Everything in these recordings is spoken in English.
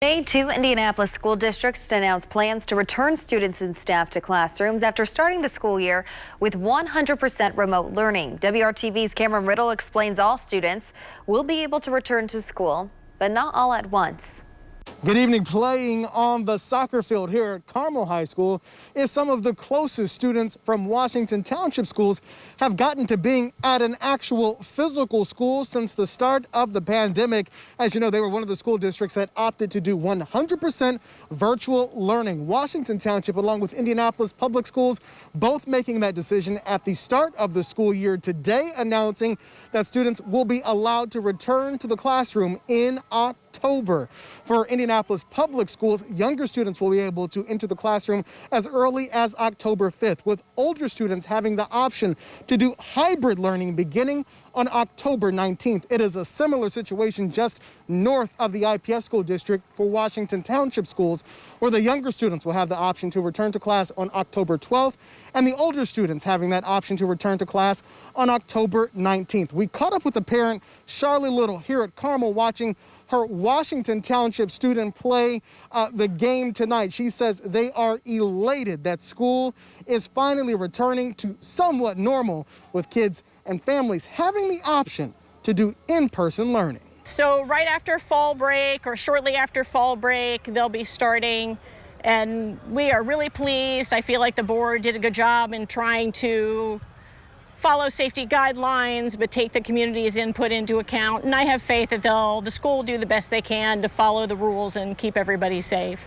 Today, two Indianapolis school districts announced plans to return students and staff to classrooms after starting the school year with 100% remote learning. WRTV's Cameron Riddle explains all students will be able to return to school, but not all at once. Good evening. Playing on the soccer field here at Carmel High School is some of the closest students from Washington Township schools have gotten to being at an actual physical school since the start of the pandemic. As you know, they were one of the school districts that opted to do 100% virtual learning. Washington Township, along with Indianapolis Public Schools, both making that decision at the start of the school year today, announcing that students will be allowed to return to the classroom in October. For Indianapolis Public Schools, younger students will be able to enter the classroom as early as October 5th, with older students having the option to do hybrid learning beginning on October 19th. It is a similar situation just north of the IPS school district for Washington Township schools, where the younger students will have the option to return to class on October 12th, and the older students having that option to return to class on October 19th. We caught up with the parent, Charlie Little, here at Carmel, watching her Washington Township student play the game tonight. She says they are elated that school is finally returning to somewhat normal, with kids and families having the option to do in-person learning. So right after fall break or shortly after fall break, they'll be starting, and we are really pleased. I feel like the board did a good job in trying to follow safety guidelines, but take the community's input into account. And I have faith that the school will do the best they can to follow the rules and keep everybody safe.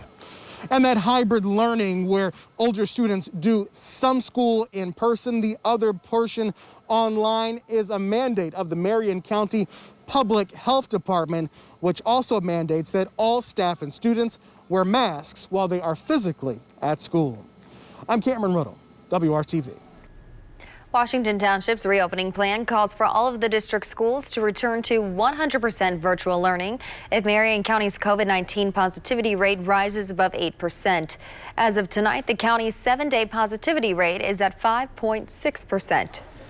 And that hybrid learning, where older students do some school in person, the other portion online, is a mandate of the Marion County Public Health Department, which also mandates that all staff and students wear masks while they are physically at school. I'm Cameron Riddle, WRTV. Washington Township's reopening plan calls for all of the district schools to return to 100% virtual learning if Marion County's COVID-19 positivity rate rises above 8%. As of tonight, the county's 7-day positivity rate is at 5.6%.